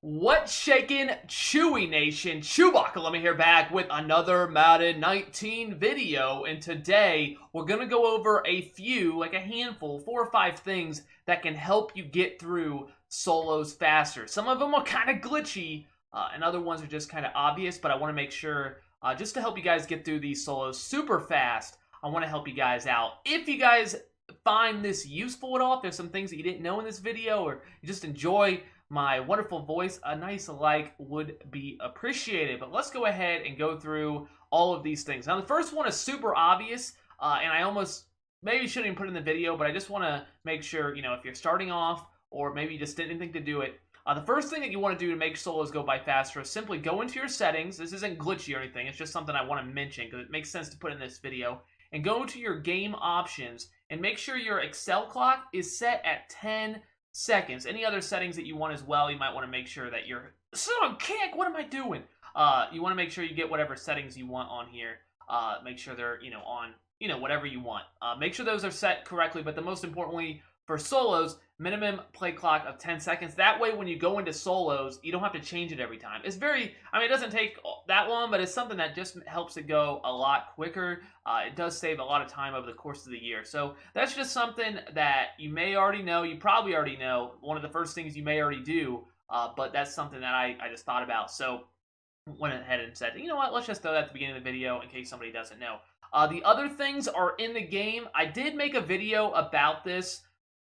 What's shaking, Chewy Nation? ChewbaccaLemma here, back with another Madden 19 video, and today we're gonna go over a few, like a handful, 4 or 5 things that can help you get through solos faster. Some of them are kind of glitchy, and other ones are just kind of obvious, but I want to make sure, just to help you guys get through these solos super fast, I want to help you guys out. If you guys find this useful at all, if there's some things that you didn't know in this video, or you just enjoy my wonderful voice, a nice like would be appreciated. But let's go ahead and go through all of these things. Now, the first one is super obvious, and I almost maybe shouldn't even put it in the video, but I just want to make sure, you know, if you're starting off or maybe you just didn't think to do it, the first thing that you want to do to make solos go by faster is simply go into your settings. This isn't glitchy or anything. It's just something I want to mention because it makes sense to put in this video. And go to your game options and make sure your Excel clock is set at 10 seconds. Any other settings that you want as well, you might want to make sure that you're... Son of a kick, what am I doing? You want to make sure you get whatever settings you want on here. Make sure they're, on, whatever you want. Make sure those are set correctly, but the most importantly, for solos, minimum play clock of 10 seconds. That way, when you go into solos, you don't have to change it every time. It's very, it doesn't take that long, but it's something that just helps it go a lot quicker. It does save a lot of time over the course of the year. So that's just something that you may already know. You probably already know. One of the first things you may already do, but that's something that I just thought about. So went ahead and said, you know what, let's just throw that at the beginning of the video in case somebody doesn't know. The other things are in the game. I did make a video about this.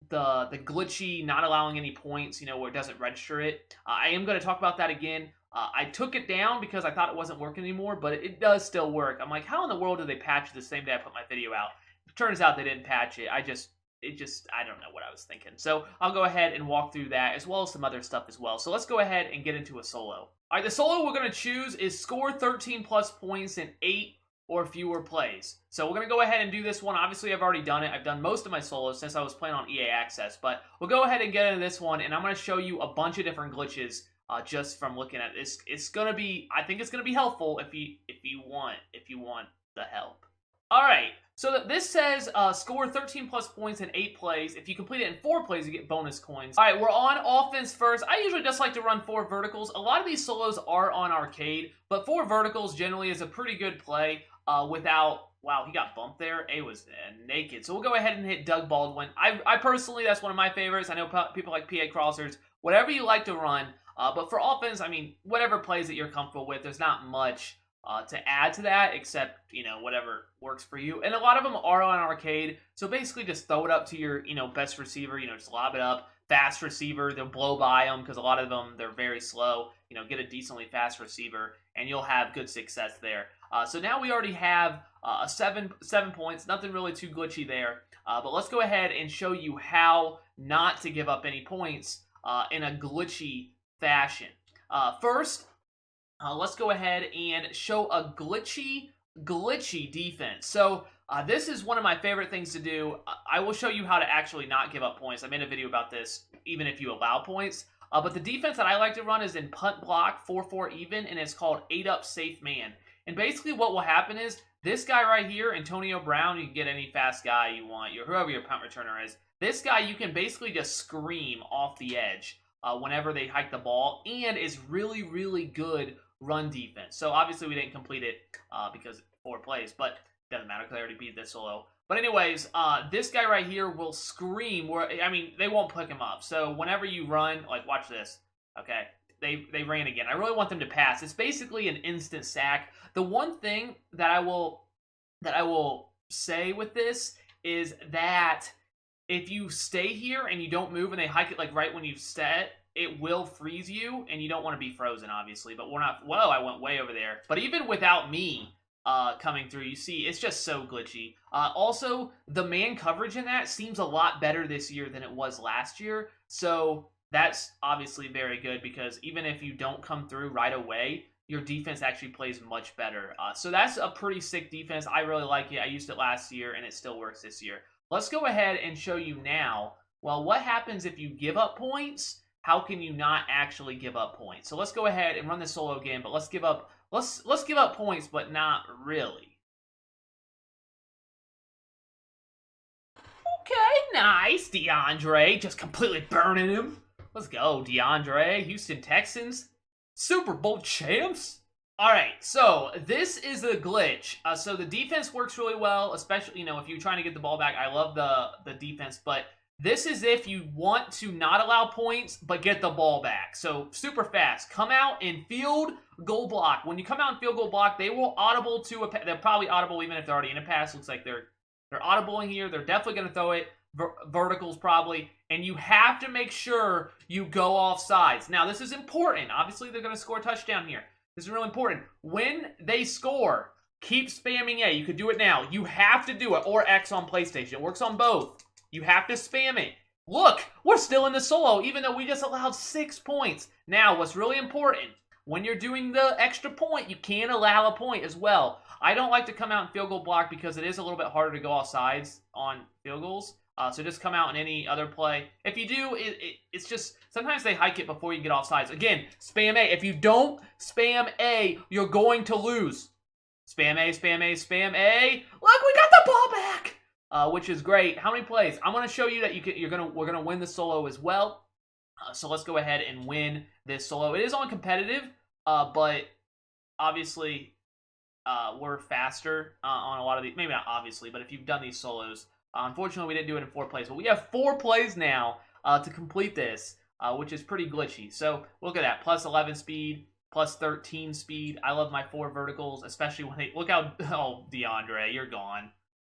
The glitchy not allowing any points, where it doesn't register it. I am going to talk about that again. I took it down because I thought it wasn't working anymore, but it does still work. I'm like, how in the world did they patch it the same day I put my video out? It turns out they didn't patch it. I don't know what I was thinking. So I'll go ahead and walk through that as well as some other stuff as well. So let's go ahead and get into a solo. All right, the solo we're going to choose is score 13 plus points in 8 or fewer plays. So we're going to go ahead and do this one. Obviously, I've already done it. I've done most of my solos since I was playing on EA Access, but we'll go ahead and get into this one, and I'm going to show you a bunch of different glitches just from looking at this. It's going to be, I think it's going to be helpful if you want the help. All right, so this says score 13 plus points in 8 plays. If you complete it in 4 plays, you get bonus coins. All right, we're on offense first. I usually just like to run 4 verticals. A lot of these solos are on arcade, but 4 verticals generally is a pretty good play. Without, wow, he got bumped there. A was naked. So we'll go ahead and hit Doug Baldwin. I personally, that's one of my favorites. I know people like PA Crossers, whatever you like to run. But for offense, whatever plays that you're comfortable with, there's not much to add to that except, whatever works for you. And a lot of them are on arcade. So basically just throw it up to your, best receiver, just lob it up. Fast receiver, they'll blow by them because a lot of them, they're very slow. Get a decently fast receiver and you'll have good success there. So now we already have 7 points, nothing really too glitchy there. But let's go ahead and show you how not to give up any points in a glitchy fashion. First, let's go ahead and show a glitchy defense. So this is one of my favorite things to do. I will show you how to actually not give up points. I made a video about this, even if you allow points. But the defense that I like to run is in punt block 4-4 even, and it's called 8-up safe man. And basically what will happen is this guy right here, Antonio Brown, you can get any fast guy you want, whoever your punt returner is. This guy you can basically just scream off the edge whenever they hike the ball, and is really, really good run defense. So obviously we didn't complete it because 4 plays, but it doesn't matter because I already beat this solo. But anyways, this guy right here will scream. They won't pick him up. So whenever you run, like watch this, okay? They ran again. I really want them to pass. It's basically an instant sack. The one thing that I will say with this is that if you stay here and you don't move and they hike it like right when you set, it will freeze you, and you don't want to be frozen, obviously. But we're not. Whoa, I went way over there. But even without me coming through, you see, it's just so glitchy. Also, the man coverage in that seems a lot better this year than it was last year. So that's obviously very good because even if you don't come through right away, your defense actually plays much better. So that's a pretty sick defense. I really like it. I used it last year, and it still works this year. Let's go ahead and show you now, well, what happens if you give up points? How can you not actually give up points? So let's go ahead and run this solo again, but let's give up points, but not really. Okay, nice, DeAndre, just completely burning him. Let's go, DeAndre. Houston Texans. Super Bowl champs. All right, so this is a glitch. So the defense works really well, especially, if you're trying to get the ball back. I love the defense, but this is if you want to not allow points, but get the ball back. So super fast. Come out and field goal block. When you come out and field goal block, they will audible to they'll probably audible even if they're already in a pass. Looks like they're audibling here. They're definitely going to throw it. Verticals probably. And you have to make sure you go off sides. Now, this is important. Obviously, they're going to score a touchdown here. This is really important. When they score, keep spamming A. You could do it now. You have to do it. Or X on PlayStation. It works on both. You have to spam it. Look, we're still in the solo, even though we just allowed 6 points. Now, what's really important, when you're doing the extra point, you can allow a point as well. I don't like to come out and field goal block because it is a little bit harder to go off sides on field goals. So just come out in any other play. If you do, it's just, sometimes they hike it before you get off sides. Again, spam A. If you don't spam A, you're going to lose. Spam A, spam A, spam A. Look, we got the ball back, which is great. How many plays? I'm going to show you that we're gonna win the solo as well. So let's go ahead and win this solo. It is on competitive, but obviously we're faster on a lot of these. Maybe not obviously, but if you've done these solos. Unfortunately, we didn't do it in 4 plays, but we have 4 plays now to complete this, which is pretty glitchy. So look at that, plus 11 speed, plus 13 speed. I love my 4 verticals, especially when they look how. Oh, DeAndre, you're gone.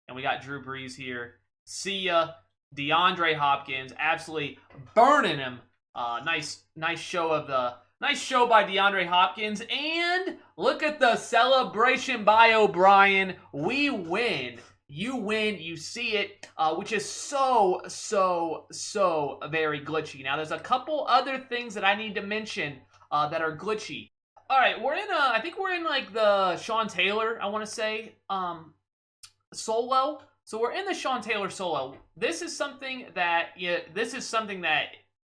And we got Drew Brees here. See ya, DeAndre Hopkins, absolutely burning him. Nice show by DeAndre Hopkins, and look at the celebration by O'Brien. We win. You win, you see it, which is so very glitchy. Now, there's a couple other things that I need to mention that are glitchy. All right, I think we're in like the Sean Taylor, I want to say, solo. So we're in the Sean Taylor solo. This is something that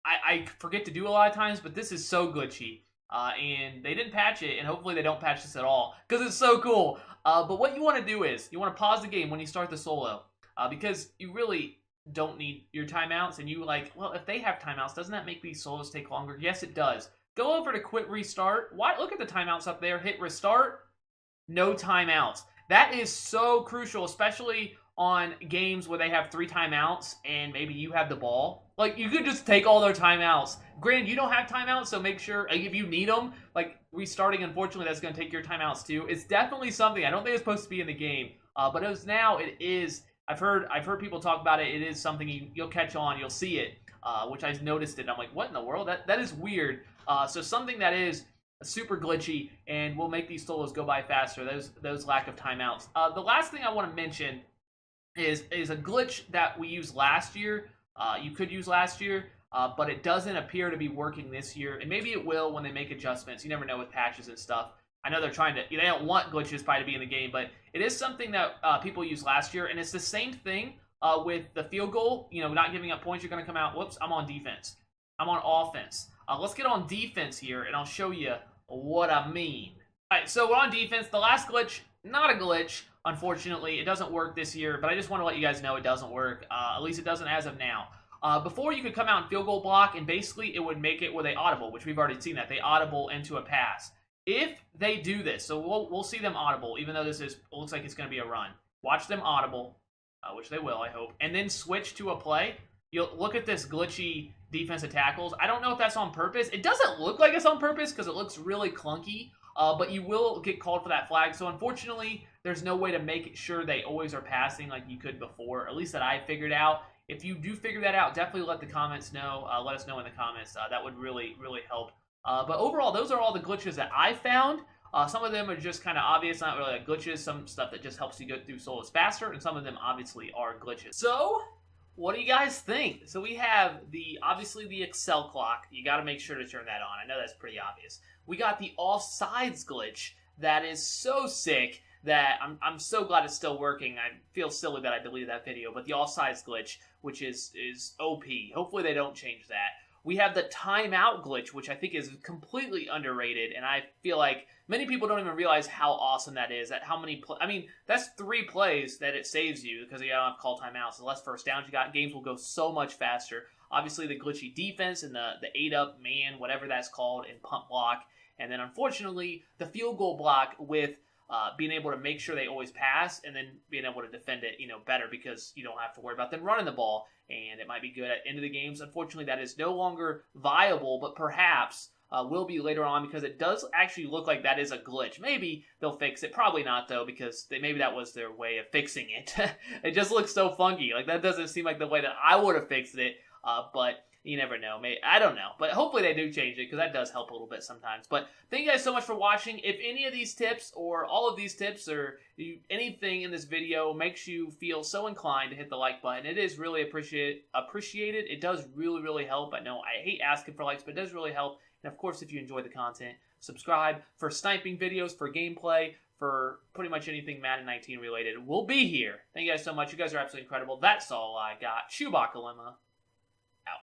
I forget to do a lot of times, but this is so glitchy. And they didn't patch it, and hopefully they don't patch this at all, because it's so cool. But what you want to do is, you want to pause the game when you start the solo, because you really don't need your timeouts, and well, if they have timeouts, doesn't that make these solos take longer? Yes, it does. Go over to quit restart. Look at the timeouts up there. Hit restart. No timeouts. That is so crucial, especially on games where they have 3 timeouts, and maybe you have the ball. Like, you could just take all their timeouts. Granted, you don't have timeouts, so make sure, if you need them, like, restarting, unfortunately, that's going to take your timeouts too. It's definitely something. I don't think it's supposed to be in the game, but as now, it is. I've heard people talk about it. It is something you'll catch on. You'll see it, which I noticed it. I'm like, what in the world? That is weird. So something that is super glitchy and will make these solos go by faster. Those lack of timeouts. The last thing I want to mention is a glitch that we used last year. You could use last year, but it doesn't appear to be working this year. And maybe it will when they make adjustments. You never know with patches and stuff. I know they don't want glitches probably to be in the game, but it is something that people used last year. And it's the same thing with the field goal. Not giving up points. You're going to come out, whoops, I'm on defense. I'm on offense. Let's get on defense here, and I'll show you what I mean. All right, so we're on defense. The last glitch, not a glitch. Unfortunately, it doesn't work this year, but I just want to let you guys know it doesn't work. At least it doesn't as of now. Before, you could come out and field goal block, and basically it would make it where they audible, which we've already seen that. They audible into a pass. If they do this, so we'll see them audible, even though looks like it's going to be a run. Watch them audible, which they will, I hope, and then switch to a play. You'll look at this glitchy defensive tackles. I don't know if that's on purpose. It doesn't look like it's on purpose because it looks really clunky, but you will get called for that flag. So unfortunately, there's no way to make sure they always are passing like you could before, at least that I figured out. If you do figure that out, definitely let the comments know. Let us know in the comments. That would really, really help. But overall, those are all the glitches that I found. Some of them are just kind of obvious, not really like glitches. Some stuff that just helps you go through solos faster, and some of them obviously are glitches. So, what do you guys think? So we have obviously the Excel clock. You got to make sure to turn that on. I know that's pretty obvious. We got the offsides glitch that is so sick that I'm so glad it's still working. I feel silly that I deleted that video, but the offsides glitch, which is OP. Hopefully they don't change that. We have the timeout glitch, which I think is completely underrated, and I feel like many people don't even realize how awesome that is. That how many I mean, that's 3 plays that it saves you because you don't have to call timeouts. The less first downs you got, games will go so much faster. Obviously, the glitchy defense and the 8-up man, whatever that's called, and punt block. And then, unfortunately, the field goal block with being able to make sure they always pass and then being able to defend it, better because you don't have to worry about them running the ball. And it might be good at end of the games. Unfortunately, that is no longer viable, but perhaps will be later on because it does actually look like that is a glitch. Maybe they'll fix it. Probably not, though, because maybe that was their way of fixing it. It just looks so funky. Like, that doesn't seem like the way that I would have fixed it, but you never know. I don't know. But hopefully they do change it because that does help a little bit sometimes. But thank you guys so much for watching. If any of these tips or all of these tips or anything in this video makes you feel so inclined to hit the like button, it is really appreciated. It does really, really help. I know I hate asking for likes, but it does really help. And of course, if you enjoy the content, subscribe for sniping videos, for gameplay, for pretty much anything Madden 19 related. We'll be here. Thank you guys so much. You guys are absolutely incredible. That's all I got. ChewbaccaLemma.